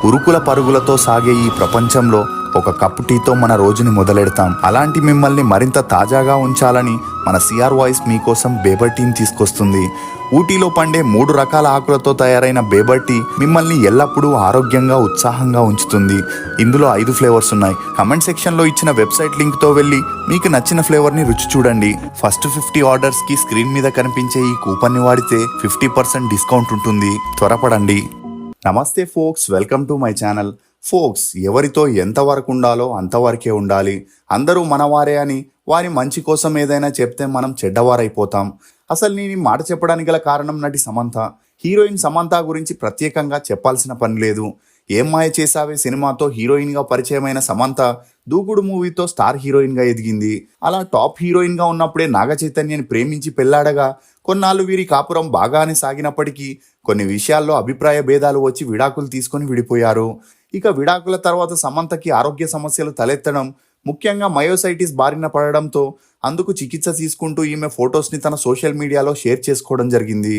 ఉరుకుల పరుగులతో సాగే ఈ ప్రపంచంలో ఒక కప్పు టీతో మన రోజుని మొదలెడతాం. అలాంటి మిమ్మల్ని మరింత తాజాగా ఉంచాలని మన సిఆర్ వాయిస్ మీకోసం బేబర్ టీని తీసుకొస్తుంది. ఊటీలో పండే 3 రకాల ఆకులతో తయారైన బేబర్ టీ మిమ్మల్ని ఎల్లప్పుడూ ఆరోగ్యంగా ఉత్సాహంగా ఉంచుతుంది. ఇందులో 5 ఫ్లేవర్స్ ఉన్నాయి. కమెంట్ సెక్షన్లో ఇచ్చిన వెబ్సైట్ లింక్తో వెళ్ళి మీకు నచ్చిన ఫ్లేవర్ని రుచి చూడండి. ఫస్ట్ 50 ఆర్డర్స్కి స్క్రీన్ మీద కనిపించే ఈ కూపన్ని వాడితే 50% డిస్కౌంట్ ఉంటుంది. త్వరపడండి. నమస్తే folks, welcome to my channel. Folks, ఎవరితో ఎంతవరకు ఉండాలో అంతవరకే ఉండాలి. అందరూ మనవారే అని వారి మంచి కోసం ఏదైనా చెప్తే మనం చెడ్డవారైపోతాం. అసలు నేను ఈ మాట చెప్పడానికి గల కారణం నటి సమంత. హీరోయిన్ సమంత గురించి ప్రత్యేకంగా చెప్పాల్సిన పని లేదు. ఏం మాయ చేసావే సినిమాతో హీరోయిన్గా పరిచయమైన సమంత దూకుడు మూవీతో స్టార్ హీరోయిన్గా ఎదిగింది. అలా టాప్ హీరోయిన్గా ఉన్నప్పుడే నాగ చైతన్యని ప్రేమించి పెళ్లాడగా కొన్నాళ్ళు వీరి కాపురం బాగానే సాగినప్పటికీ కొన్ని విషయాల్లో అభిప్రాయ భేదాలు వచ్చి విడాకులు తీసుకొని విడిపోయారు. ఇక విడాకుల తర్వాత సమంతకి ఆరోగ్య సమస్యలు తలెత్తడం, ముఖ్యంగా మయోసైటిస్ బారిన పడడంతో అందుకు చికిత్స తీసుకుంటూ ఈమె ఫొటోస్ని తన సోషల్ మీడియాలో షేర్ చేసుకోవడం జరిగింది.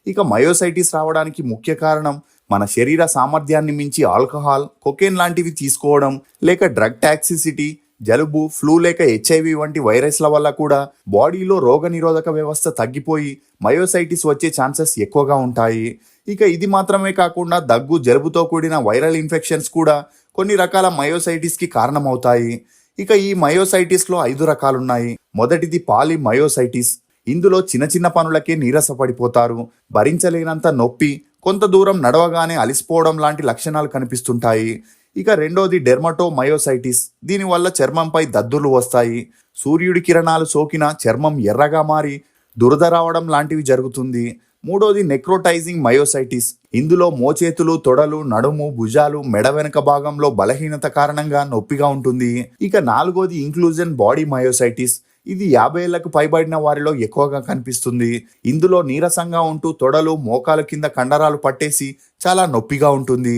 ఇక మయోసైటిస్ రావడానికి ముఖ్య కారణం మన శరీర సామర్థ్యాన్ని మించి ఆల్కహాల్, కొకేన్ లాంటివి తీసుకోవడం, లేక డ్రగ్ టాక్సిసిటీ, జలుబు, ఫ్లూ లేక HIV వంటి వైరస్ల వల్ల కూడా బాడీలో రోగనిరోధక వ్యవస్థ తగ్గిపోయి మయోసైటిస్ వచ్చే ఛాన్సెస్ ఎక్కువగా ఉంటాయి. ఇక ఇది మాత్రమే కాకుండా దగ్గు, జలుబుతో కూడిన వైరల్ ఇన్ఫెక్షన్స్ కూడా కొన్ని రకాల మయోసైటిస్కి కారణమవుతాయి. ఇక ఈ మయోసైటిస్లో 5 రకాలున్నాయి. మొదటిది పాలిమయోసైటిస్. ఇందులో చిన్న చిన్న పనులకే నీరసపడిపోతారు, భరించలేనంత నొప్పి, కొంత దూరం నడవగానే అలిసిపోవడం లాంటి లక్షణాలు కనిపిస్తుంటాయి. ఇక రెండోది డెర్మటోమయోసైటిస్. దీనివల్ల చర్మంపై దద్దుర్లు వస్తాయి, సూర్యుడి కిరణాలు సోకిన చర్మం ఎర్రగా మారి దురద రావడం లాంటివి జరుగుతుంది. మూడోది నెక్రోటైజింగ్ మయోసైటిస్. ఇందులో మోచేతులు, తొడలు, నడుము, భుజాలు, మెడ వెనుక భాగంలో బలహీనత కారణంగా నొప్పిగా ఉంటుంది. ఇక నాలుగోది ఇంక్లూజన్ బాడీ మయోసైటిస్. ఇది 50 ఏళ్లకు పైబడిన వారిలో ఎక్కువగా కనిపిస్తుంది. ఇందులో నీరసంగా ఉంటూ తొడలు, మోకాలు కింద కండరాలు పట్టేసి చాలా నొప్పిగా ఉంటుంది.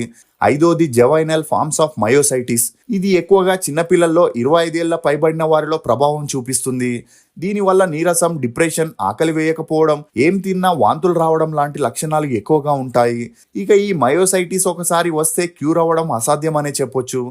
ఐదోది జవైనల్ ఫార్మ్స్ ఆఫ్ మయోసైటిస్. ఇది ఎక్కువగా చిన్నపిల్లల్లో 25 ఏళ్ల పైబడిన వారిలో ప్రభావం చూపిస్తుంది. దీనివల్ల నీరసం, డిప్రెషన్, ఆకలి వేయకపోవడం, ఏం తిన్నా వాంతులు రావడం లాంటి లక్షణాలు ఎక్కువగా ఉంటాయి. ఇక ఈ మయోసైటిస్ ఒకసారి వస్తే క్యూర్ అవ్వడం అసాధ్యమనే చెప్పొచ్చు.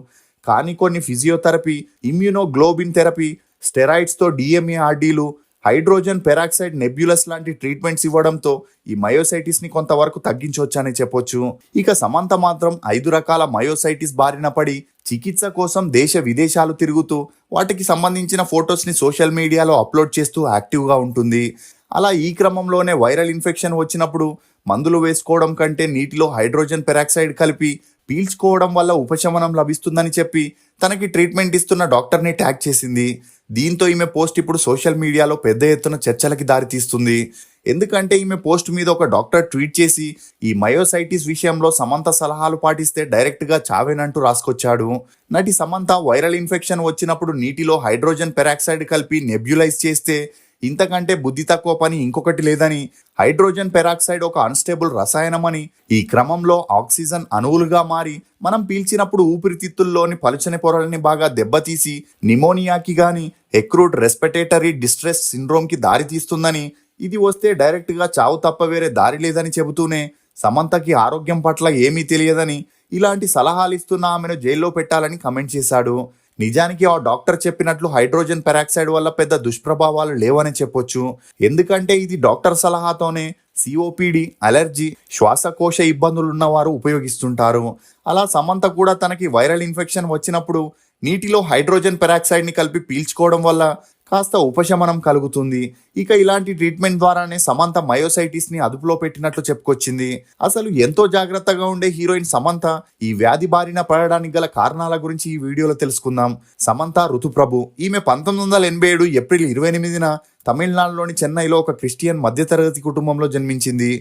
కానీ కొన్ని ఫిజియోథెరపీ, ఇమ్యూనోగ్లోబిన్ థెరపీ, స్టెరాయిడ్స్తో DMARDలు, హైడ్రోజన్ పెరాక్సైడ్ నెబ్యులస్ లాంటి ట్రీట్మెంట్స్ ఇవ్వడంతో ఈ మయోసైటిస్ని కొంతవరకు తగ్గించవచ్చని చెప్పొచ్చు. ఇక సమంత మాత్రం 5 రకాల మయోసైటిస్ బారిన పడి చికిత్స కోసం దేశ విదేశాలు తిరుగుతూ వాటికి సంబంధించిన ఫొటోస్ని సోషల్ మీడియాలో అప్లోడ్ చేస్తూ యాక్టివ్గా ఉంటుంది. అలా ఈ క్రమంలోనే వైరల్ ఇన్ఫెక్షన్ వచ్చినప్పుడు మందులు వేసుకోవడం కంటే నీటిలో హైడ్రోజన్ పెరాక్సైడ్ కలిపి పీల్చుకోవడం వల్ల ఉపశమనం లభిస్తుందని చెప్పి తనకి ట్రీట్మెంట్ ఇస్తున్న డాక్టర్ని ట్యాగ్ చేసింది. దీంతో ఈమె పోస్ట్ ఇప్పుడు సోషల్ మీడియాలో పెద్ద ఎత్తున చర్చలకి దారితీస్తుంది. ఎందుకంటే ఈమె పోస్ట్ మీద ఒక డాక్టర్ ట్వీట్ చేసి ఈ మయోసైటిస్ విషయంలో సమంత సలహాలు పాటిస్తే డైరెక్ట్గా చావేనంటూ రాసుకొచ్చాడు. నటి సమంత వైరల్ ఇన్ఫెక్షన్ వచ్చినప్పుడు నీటిలో హైడ్రోజన్ పెరాక్సైడ్ కలిపి నెబ్యులైజ్ చేస్తే ఇంతకంటే బుద్ధి తక్కువ పని ఇంకొకటి లేదని, హైడ్రోజన్ పెరాక్సైడ్ ఒక అన్స్టేబుల్ రసాయనమని, ఈ క్రమంలో ఆక్సిజన్ అణువులుగా మారి మనం పీల్చినప్పుడు ఊపిరితిత్తుల్లోని పలుచని పొరల్ని బాగా దెబ్బతీసి నిమోనియాకి గాని ఎక్రూట్ రెస్పిరేటరీ డిస్ట్రెస్ సిండ్రోమ్కి దారితీస్తుందని, ఇది వస్తే డైరెక్ట్గా చావు తప్ప వేరే దారి లేదని చెబుతూనే సమంతకి ఆరోగ్యం పట్ల ఏమీ తెలియదని, ఇలాంటి సలహాలు ఇస్తున్న ఆమెను జైల్లో పెట్టాలని కమెంట్ చేశాడు. నిజానికి ఆ డాక్టర్ చెప్పినట్లు హైడ్రోజన్ పెరాక్సైడ్ వల్ల పెద్ద దుష్ప్రభావాలు లేవని చెప్పొచ్చు. ఎందుకంటే ఇది డాక్టర్ సలహాతోనే COPD, అలర్జీ, శ్వాసకోశ ఇబ్బందులు ఉన్నవారు ఉపయోగిస్తుంటారు. అలా సమంత కూడా తనకి వైరల్ ఇన్ఫెక్షన్ వచ్చినప్పుడు నీటిలో హైడ్రోజన్ పెరాక్సైడ్ని కలిపి పీల్చుకోవడం వల్ల కాస్త ఉపశమనం కలుగుతుంది. ఇక ఇలాంటి ట్రీట్మెంట్ ద్వారానే సమంత మయోసైటిస్ని అదుపులో పెట్టినట్లు చెప్పుకొచ్చింది. అసలు ఎంతో జాగ్రత్తగా ఉండే హీరోయిన్ సమంత ఈ వ్యాధి బారిన పడడానికి గల కారణాల గురించి ఈ వీడియోలో తెలుసుకుందాం. సమంత ఋతుప్రభు. ఈమె 1987 ఏప్రిల్ 28న తమిళనాడులోని చెన్నైలో ఒక క్రిస్టియన్ మధ్యతరగతి కుటుంబంలో జన్మించింది.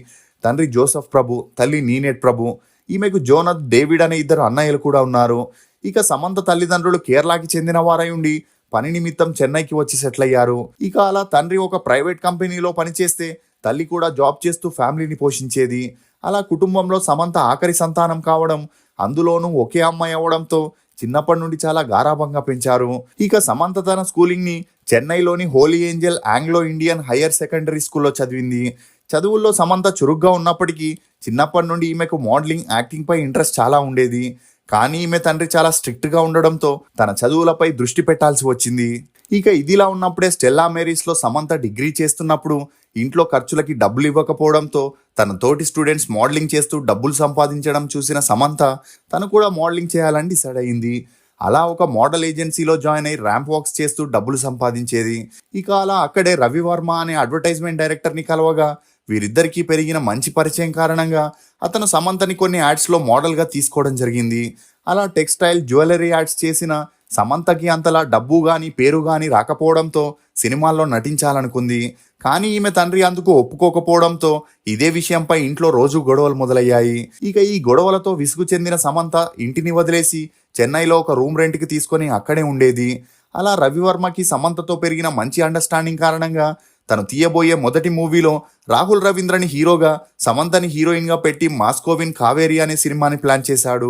తండ్రి జోసెఫ్ ప్రభు, తల్లి నీనెట్ ప్రభు. ఈమెకు జోనత్, డేవిడ్ అనే 2 అన్నయ్యలు కూడా ఉన్నారు. ఇక సమంత తల్లిదండ్రులు కేరళకి చెందిన వారై ఉండి పని నిమిత్తం చెన్నైకి వచ్చి సెటిల్ అయ్యారు. ఇక అలా తండ్రి ఒక ప్రైవేట్ కంపెనీలో పనిచేస్తే తల్లి కూడా జాబ్ చేస్తూ ఫ్యామిలీని పోషించేది. అలా కుటుంబంలో సమంత ఆఖరి సంతానం కావడం, అందులోనూ ఒకే అమ్మాయి అవడంతో చిన్నప్పటి నుండి చాలా గారాబంగా పెంచారు. ఇక సమంత తన స్కూలింగ్ని చెన్నైలోని Holy Angel Anglo Indian Higher Secondary స్కూల్లో చదివింది. చదువుల్లో సమంత చురుగ్గా ఉన్నప్పటికీ చిన్నప్పటి నుండి ఈమెకు మోడలింగ్, యాక్టింగ్ పై ఇంట్రెస్ట్ చాలా ఉండేది. కానీ ఈమె తండ్రి చాలా స్ట్రిక్ట్గా ఉండడంతో తన చదువులపై దృష్టి పెట్టాల్సి వచ్చింది. ఇక ఇదిలా ఉన్నప్పుడే స్టెల్లా మేరీస్లో సమంత డిగ్రీ చేస్తున్నప్పుడు ఇంట్లో ఖర్చులకి డబ్బులు ఇవ్వకపోవడంతో తన తోటి స్టూడెంట్స్ మోడలింగ్ చేస్తూ డబ్బులు సంపాదించడం చూసిన సమంత తను కూడా మోడలింగ్ చేయాలని డిసైడ్ అయింది. అలా ఒక మోడల్ ఏజెన్సీలో జాయిన్ అయి ర్యాంప్ వాక్స్ చేస్తూ డబ్బులు సంపాదించేది. ఇక అలా అక్కడే రవివర్మ అనే అడ్వర్టైజ్మెంట్ డైరెక్టర్ని కలవగా వీరిద్దరికీ పెరిగిన మంచి పరిచయం కారణంగా అతను సమంతని కొన్ని యాడ్స్లో మోడల్గా తీసుకోవడం జరిగింది. అలా టెక్స్టైల్, జ్యువెలరీ యాడ్స్ చేసిన సమంతకి అంతలా డబ్బు కానీ పేరు కానీ రాకపోవడంతో సినిమాల్లో నటించాలనుకుంది. కానీ ఈమె తండ్రి అందుకు ఒప్పుకోకపోవడంతో ఇదే విషయంపై ఇంట్లో రోజు గొడవలు మొదలయ్యాయి. ఇక ఈ గొడవలతో విసుగు చెందిన సమంత ఇంటిని వదిలేసి చెన్నైలో ఒక రూమ్ రెంట్కి తీసుకొని అక్కడే ఉండేది. అలా రవివర్మకి సమంతతో పెరిగిన మంచి అండర్స్టాండింగ్ కారణంగా తను తీయబోయే మొదటి మూవీలో రాహుల్ రవీంద్రని హీరోగా, సమంతని హీరోయిన్గా పెట్టి మాస్కోవిన్ కావేరి అనే సినిమాని ప్లాన్ చేశాడు.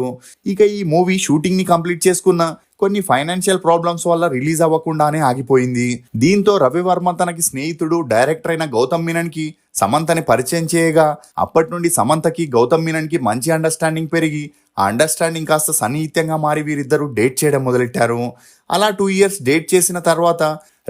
ఇక ఈ మూవీ షూటింగ్ని కంప్లీట్ చేసుకున్న కొన్ని ఫైనాన్షియల్ ప్రాబ్లమ్స్ వల్ల రిలీజ్ అవ్వకుండానే ఆగిపోయింది. దీంతో రవివర్మ తనకి స్నేహితుడు, డైరెక్టర్ అయిన గౌతమ్ మీనన్కి సమంతని పరిచయం చేయగా అప్పటి నుండి సమంతకి గౌతమ్ మీనన్కి మంచి అండర్స్టాండింగ్ పెరిగి ఆ అండర్స్టాండింగ్ కాస్త సన్నిహితంగా మారి వీరిద్దరూ డేట్ చేయడం మొదలెట్టారు. అలా 2 years డేట్ చేసిన తర్వాత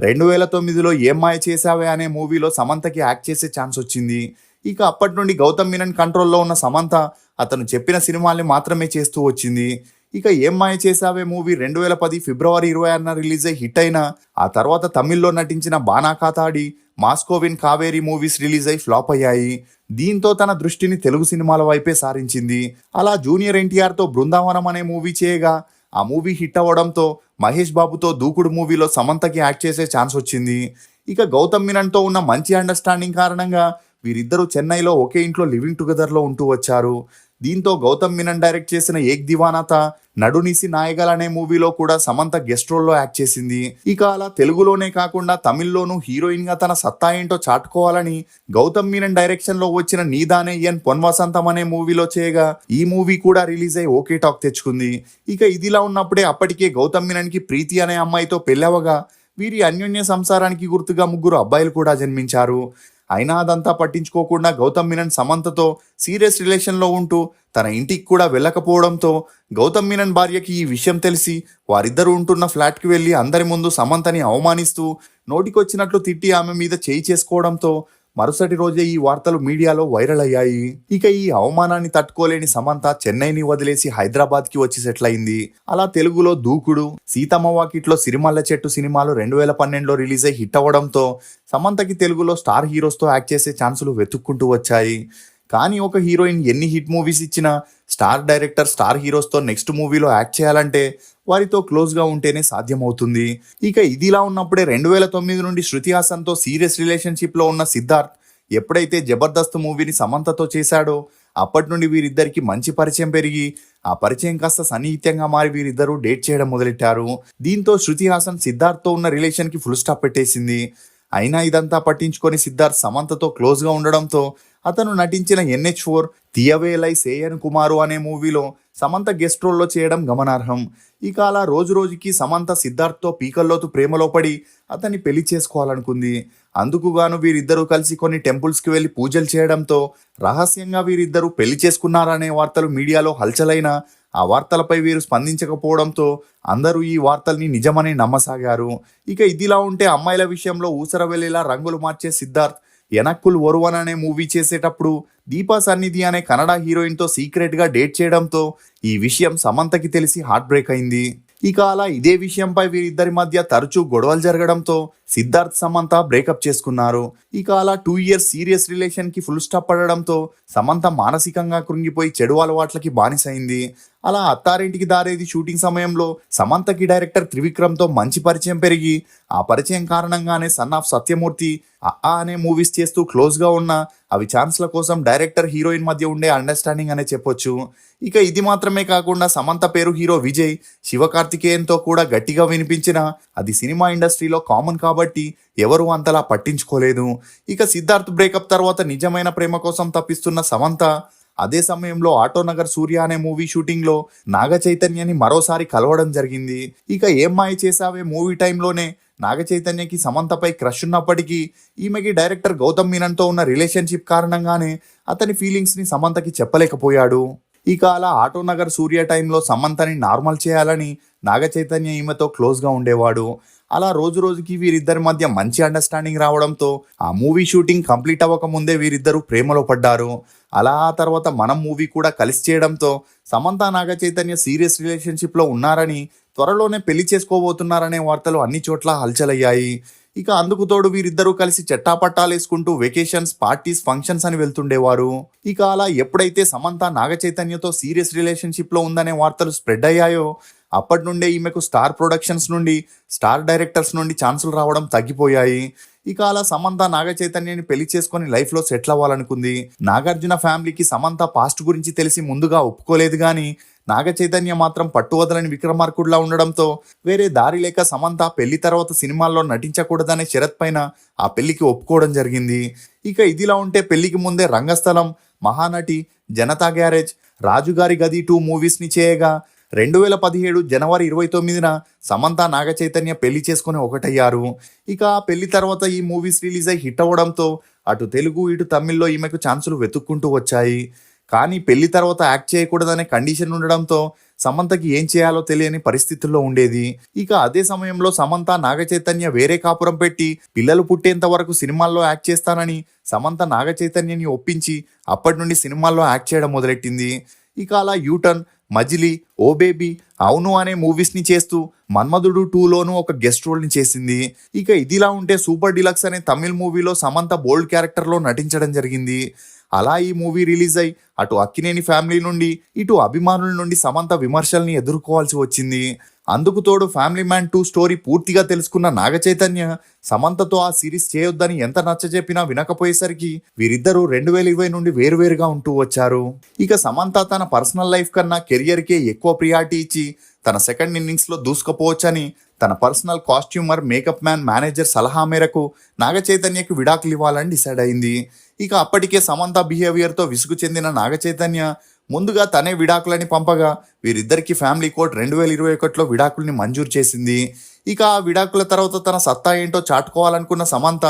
2009లో ఏం మాయ చేసావే అనే మూవీలో సమంతకి యాక్ట్ చేసే ఛాన్స్ వచ్చింది. ఇక అప్పటి నుండి గౌతమ్ మీనన్ కంట్రోల్లో ఉన్న సమంత అతను చెప్పిన సినిమాల్ని మాత్రమే చేస్తూ వచ్చింది. ఇక ఏం మాయ చేసావే మూవీ 2010 ఫిబ్రవరి 26న రిలీజ్ అయి హిట్ అయినా ఆ తర్వాత తమిళ్లో నటించిన బానా కాతాడి, మాస్కోవిన్ కావేరి మూవీస్ రిలీజ్ అయి ఫ్లాప్ అయ్యాయి. దీంతో తన దృష్టిని తెలుగు సినిమాల వైపే సారించింది. అలా జూనియర్ ఎన్టీఆర్తో బృందావనం అనే మూవీ చేయగా ఆ మూవీ హిట్ అవ్వడంతో మహేష్ బాబుతో దూకుడు మూవీలో సమంతకి యాక్ట్ చేసే ఛాన్స్ వచ్చింది. ఇక గౌతమ్ మీనన్తో ఉన్న మంచి అండర్స్టాండింగ్ కారణంగా వీరిద్దరూ చెన్నైలో ఒకే ఇంట్లో లివింగ్ టుగెదర్లో ఉంటూ వచ్చారు. దీంతో గౌతమ్ మీనన్ డైరెక్ట్ చేసిన ఏక్ దివానాత, నడునిసి నాయగల్ అనే మూవీలో కూడా సమంత గెస్ట్ రోల్లో యాక్ట్ చేసింది. ఇక అలా తెలుగులోనే కాకుండా తమిళ్లోనూ హీరోయిన్ గా తన సత్తా ఏంటో చాటుకోవాలని గౌతమ్ మీనన్ డైరెక్షన్ లో వచ్చిన నీదానే ఎన్ పొన్వసంతం అనే మూవీలో చేయగా ఈ మూవీ కూడా రిలీజ్ అయి ఓకే టాక్ తెచ్చుకుంది. ఇక ఇదిలా ఉన్నప్పుడే అప్పటికే గౌతమ్ మీనన్ కి ప్రీతి అనే అమ్మాయితో పెళ్ళవగా వీరి అన్యోన్య సంసారానికి గుర్తుగా 3 అబ్బాయిలు కూడా జన్మించారు. అయినా అదంతా పట్టించుకోకుండా గౌతమ్ మీనన్ సమంతతో సీరియస్ రిలేషన్లో ఉంటూ తన ఇంటికి కూడా వెళ్ళకపోవడంతో గౌతమ్ మీనన్ భార్యకి ఈ విషయం తెలిసి వారిద్దరూ ఉంటున్న ఫ్లాట్కి వెళ్ళి అందరి ముందు సమంతని అవమానిస్తూ నోటికొచ్చినట్లు తిట్టి ఆమె మీద చేయి చేసుకోవడంతో మరుసటి రోజే ఈ వార్తలు మీడియాలో వైరల్ అయ్యాయి. ఇక ఈ అవమానాన్ని తట్టుకోలేని సమంత చెన్నైని వదిలేసి హైదరాబాద్కి వచ్చి సెటిల్ అయింది. అలా తెలుగులో దూకుడు, సీతమ్మ వాకిట్లో సిరిమల్ల చెట్టు సినిమాలు 2012లో రిలీజ్ అయి హిట్ అవ్వడంతో సమంతకి తెలుగులో స్టార్ హీరోస్తో యాక్ట్ చేసే ఛాన్సులు వెతుక్కుంటూ వచ్చాయి. కానీ ఒక హీరోయిన్ ఎన్ని హిట్ మూవీస్ ఇచ్చినా స్టార్ డైరెక్టర్ స్టార్ హీరోస్తో నెక్స్ట్ మూవీలో యాక్ట్ చేయాలంటే వారితో క్లోజ్గా ఉంటేనే సాధ్యమవుతుంది. ఇక ఇదిలా ఉన్నప్పుడే 2009 నుండి శృతి హాసన్తో సీరియస్ రిలేషన్షిప్లో ఉన్న సిద్ధార్థ్ ఎప్పుడైతే జబర్దస్త్ మూవీని సమంతతో చేశాడో అప్పటి నుండి వీరిద్దరికి మంచి పరిచయం పెరిగి ఆ పరిచయం కాస్త సన్నిహితంగా మారి వీరిద్దరూ డేట్ చేయడం మొదలెట్టారు. దీంతో శృతి హాసన్ సిద్ధార్థ్తో ఉన్న రిలేషన్కి ఫుల్ స్టాప్ పెట్టేసింది. అయినా ఇదంతా పట్టించుకొని సిద్ధార్థ్ సమంతతో క్లోజ్గా ఉండడంతో అతను నటించిన NH4 తీయవేలై సేయన్ కుమారు అనే మూవీలో సమంత గెస్ట్ రోల్లో చేయడం గమనార్హం. ఇక అలా రోజు రోజుకి సమంత సిద్ధార్థ్తో పీకల్లోతు ప్రేమలో పడి అతన్ని పెళ్లి చేసుకోవాలనుకుంది. అందుకు గాను వీరిద్దరూ కలిసి కొన్ని టెంపుల్స్కి వెళ్ళి పూజలు చేయడంతో రహస్యంగా వీరిద్దరూ పెళ్లి చేసుకున్నారనే వార్తలు మీడియాలో హల్చలైన ఆ వార్తలపై వీరు స్పందించకపోవడంతో అందరూ ఈ వార్తల్ని నిజమని నమ్మసాగారు. ఇక ఇదిలా ఉంటే అమ్మాయిల విషయంలో ఊసరవెల్లిలా రంగులు మార్చే సిద్ధార్థ్ ఎనక్కుల్ ఒరువన్ అనే మూవీ చేసేటప్పుడు దీపా సన్నిధి అనే కన్నడ హీరోయిన్తో సీక్రెట్గా డేట్ చేయడంతో ఈ విషయం సమంతకి తెలిసి హార్ట్ బ్రేక్ అయింది. ఇక అలా ఇదే విషయంపై వీరిద్దరి మధ్య తరచూ గొడవలు జరగడంతో సిద్ధార్థ్ సమంత బ్రేకప్ చేసుకున్నారు. ఇక అలా 2 years సీరియస్ రిలేషన్కి ఫుల్ స్టాప్ పడడంతో సమంత మానసికంగా కృంగిపోయి చెడు అలవాట్లకి బానిసైంది. అలా అత్తారింటికి దారేది షూటింగ్ సమయంలో సమంతకి డైరెక్టర్ త్రివిక్రమ్తో మంచి పరిచయం పెరిగి ఆ పరిచయం కారణంగానే సన్ ఆఫ్ సత్యమూర్తి, అనే మూవీస్ చేస్తూ క్లోజ్గా ఉన్న అవి ఛాన్స్ల కోసం డైరెక్టర్ హీరోయిన్ మధ్య ఉండే అండర్స్టాండింగ్ అనే చెప్పొచ్చు. ఇక ఇది మాత్రమే కాకుండా సమంత పేరు హీరో విజయ్, శివకార్తికేయన్తో కూడా గట్టిగా వినిపించిన అది సినిమా ఇండస్ట్రీలో కామన్ కాబట్టి ఎవరు అంతలా పట్టించుకోలేదు. ఇక సిద్ధార్థ్ బ్రేకప్ తర్వాత నిజమైన ప్రేమ కోసం తప్పిస్తున్న సమంత అదే సమయంలో ఆటోనగర్ సూర్య అనే మూవీ షూటింగ్లో నాగ చైతన్యని మరోసారి కలవడం జరిగింది. ఇక ఏం మాయ చేసావే మూవీ టైంలోనే నాగ చైతన్యకి సమంతపై క్రష్ ఉన్నప్పటికీ ఈమెకి డైరెక్టర్ గౌతమ్ మీనన్తో ఉన్న రిలేషన్షిప్ కారణంగానే అతని ఫీలింగ్స్ని సమంతకి చెప్పలేకపోయాడు. ఇక అలా ఆటోనగర్ సూర్య టైంలో సమంతని నార్మల్ చేయాలని నాగ చైతన్య ఈమెతో క్లోజ్గా ఉండేవాడు. అలా రోజు రోజుకి వీరిద్దరి మధ్య మంచి అండర్స్టాండింగ్ రావడంతో ఆ మూవీ షూటింగ్ కంప్లీట్ అవ్వక ముందే వీరిద్దరూ ప్రేమలో పడ్డారు. అలా ఆ తర్వాత మనం మూవీ కూడా కలిసి చేయడంతో సమంత నాగ చైతన్య సీరియస్ రిలేషన్షిప్లో ఉన్నారని, త్వరలోనే పెళ్లి చేసుకోబోతున్నారనే వార్తలు అన్ని చోట్ల హల్చలయ్యాయి. ఇక అందుకు తోడు వీరిద్దరూ కలిసి చెట్టాపట్టాలేసుకుంటూ వెకేషన్స్, పార్టీస్, ఫంక్షన్స్ అని వెళ్తుండేవారు. ఇక అలా ఎప్పుడైతే సమంత నాగ చైతన్యతో సీరియస్ రిలేషన్షిప్లో ఉందనే వార్తలు స్ప్రెడ్ అయ్యాయో అప్పటి నుండే ఈమెకు స్టార్ ప్రొడక్షన్స్ నుండి, స్టార్ డైరెక్టర్స్ నుండి ఛాన్సులు రావడం తగ్గిపోయాయి. ఇక అలా సమంత నాగ చైతన్యని పెళ్లి చేసుకుని లైఫ్లో సెటిల్ అవ్వాలనుకుంది. నాగార్జున ఫ్యామిలీకి సమంత పాస్ట్ గురించి తెలిసి ముందుగా ఒప్పుకోలేదు కానీ నాగ చైతన్య మాత్రం పట్టువదలని విక్రమార్కుడిలా ఉండడంతో వేరే దారి లేక సమంత పెళ్లి తర్వాత సినిమాల్లో నటించకూడదనే షరత్ పైన ఆ పెళ్లికి ఒప్పుకోవడం జరిగింది. ఇక ఇదిలా ఉంటే పెళ్లికి ముందే రంగస్థలం, మహానటి, జనతా గ్యారేజ్, రాజుగారి గది 2 మూవీస్ని చేయగా 2017 జనవరి 29న సమంత నాగ చైతన్య పెళ్లి చేసుకుని ఒకటయ్యారు. ఇక ఆ పెళ్లి తర్వాత ఈ మూవీస్ రిలీజ్ అయి హిట్ అవ్వడంతో అటు తెలుగు ఇటు తమిళ్లో ఈమెకు ఛాన్సులు వెతుక్కుంటూ వచ్చాయి. కానీ పెళ్లి తర్వాత యాక్ట్ చేయకూడదనే కండిషన్ ఉండడంతో సమంతకి ఏం చేయాలో తెలియని పరిస్థితుల్లో ఉండేది. ఇక అదే సమయంలో సమంత నాగ చైతన్య వేరే కాపురం పెట్టి పిల్లలు పుట్టేంత వరకు సినిమాల్లో యాక్ట్ చేస్తానని సమంత నాగ చైతన్యని ఒప్పించి అప్పటి నుండి సినిమాల్లో యాక్ట్ చేయడం మొదలెట్టింది. ఇక అలా యూటర్న్, మజిలీ, ఓ బేబీ, అవును అనే మూవీస్ని చేస్తూ మన్మధుడు 2లోనూ ఒక గెస్ట్ రోల్ని చేసింది. ఇక ఇదిలా ఉంటే సూపర్ డిలక్స్ అనే తమిళ్ మూవీలో సమంత బోల్డ్ క్యారెక్టర్లో నటించడం జరిగింది. అలా ఈ మూవీ రిలీజ్ అయి అటు అక్కినేని ఫ్యామిలీ నుండి ఇటు అభిమానుల నుండి సమంత విమర్శల్ని ఎదుర్కోవాల్సి వచ్చింది. అందుకు తోడు ఫ్యామిలీ మ్యాన్ 2 స్టోరీ పూర్తిగా తెలుసుకున్న నాగ చైతన్య సమంతతో ఆ సిరీస్ చేయొద్దని ఎంత నచ్చజెప్పినా వినకపోయేసరికి వీరిద్దరూ 2020 నుండి వేరువేరుగా ఉంటూ వచ్చారు. ఇక సమంత తన పర్సనల్ లైఫ్ కన్నా కెరియర్కే ఎక్కువ ప్రియారిటీ ఇచ్చి తన సెకండ్ ఇన్నింగ్స్లో దూసుకుపోవచ్చని తన personal costumer, makeup man, manager సలహా మేరకు నాగ చైతన్యకు విడాకులు ఇవ్వాలని డిసైడ్ అయింది. ఇక అప్పటికే సమంత బిహేవియర్తో విసుగు చెందిన నాగ చైతన్య ముందుగా తనే విడాకులని పంపగా వీరిద్దరికి ఫ్యామిలీ కోర్ట్ 2021లో విడాకుల్ని మంజూరు చేసింది. ఇక ఆ విడాకుల తర్వాత తన సత్తా ఏంటో చాటుకోవాలనుకున్న సమంత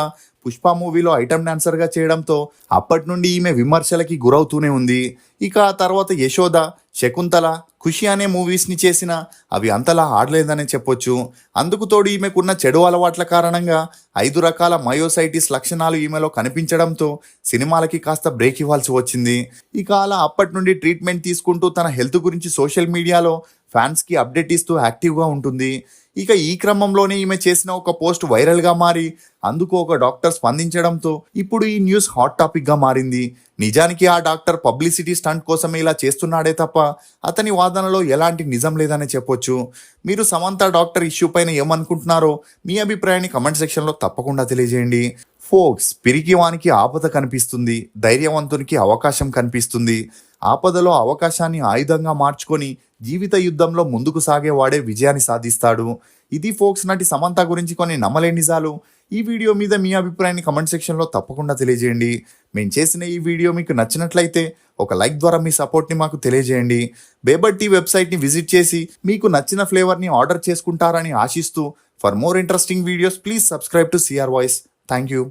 పుష్ప మూవీలో ఐటమ్ డాన్సర్గా చేయడంతో అప్పటి నుండి ఈమె విమర్శలకి గురవుతూనే ఉంది. ఇక ఆ తర్వాత యశోద, శకుంతల, ఖుషి అనే మూవీస్ని చేసినా అవి అంతలా ఆడలేదనే చెప్పొచ్చు. అందుకు తోడు ఈమెకున్న చెడు అలవాట్ల కారణంగా 5 రకాల మయోసైటిస్ లక్షణాలు ఈమెలో కనిపించడంతో సినిమాలకి కాస్త బ్రేక్ ఇవ్వాల్సి వచ్చింది. ఇక అలా అప్పటి నుండి ట్రీట్మెంట్ తీసుకుంటూ తన హెల్త్ గురించి సోషల్ మీడియాలో ఫ్యాన్స్కి అప్డేట్ ఇస్తూ యాక్టివ్గా ఉంటుంది. ఇక ఈ క్రమంలోనే ఈమె చేసిన ఒక పోస్ట్ వైరల్గా మారి అందుకు ఒక డాక్టర్ స్పందించడంతో ఇప్పుడు ఈ న్యూస్ హాట్ టాపిక్గా మారింది. నిజానికి ఆ డాక్టర్ పబ్లిసిటీ స్టంట్ కోసమే ఇలా చేస్తున్నాడే తప్ప అతని వాదనలో ఎలాంటి నిజం లేదనే చెప్పొచ్చు. మీరు సమంత డాక్టర్ ఇష్యూ పైన ఏమనుకుంటున్నారో మీ అభిప్రాయాన్ని కమెంట్ సెక్షన్లో తప్పకుండా తెలియజేయండి. ఫోక్స్, పిరికివానికి ఆపద కనిపిస్తుంది, ధైర్యవంతునికి అవకాశం కనిపిస్తుంది. ఆపదలో అవకాశాన్ని ఆయుధంగా మార్చుకొని జీవిత యుద్ధంలో ముందుకు సాగేవాడే విజయాన్ని సాధిస్తాడు. ఇది ఫోక్స్ నటి సమంత గురించి కొన్ని నమ్మలేని నిజాలు. ఈ వీడియో మీద మీ అభిప్రాయాన్ని కమెంట్ సెక్షన్లో తప్పకుండా తెలియజేయండి. మేము చేసిన ఈ వీడియో మీకు నచ్చినట్లయితే ఒక లైక్ ద్వారా మీ సపోర్ట్ని మాకు తెలియజేయండి. బేబర్ టీ వెబ్సైట్ని విజిట్ చేసి మీకు నచ్చిన ఫ్లేవర్ని ఆర్డర్ చేసుకుంటారని ఆశిస్తూ for more interesting videos please subscribe to CR voice. Thank you.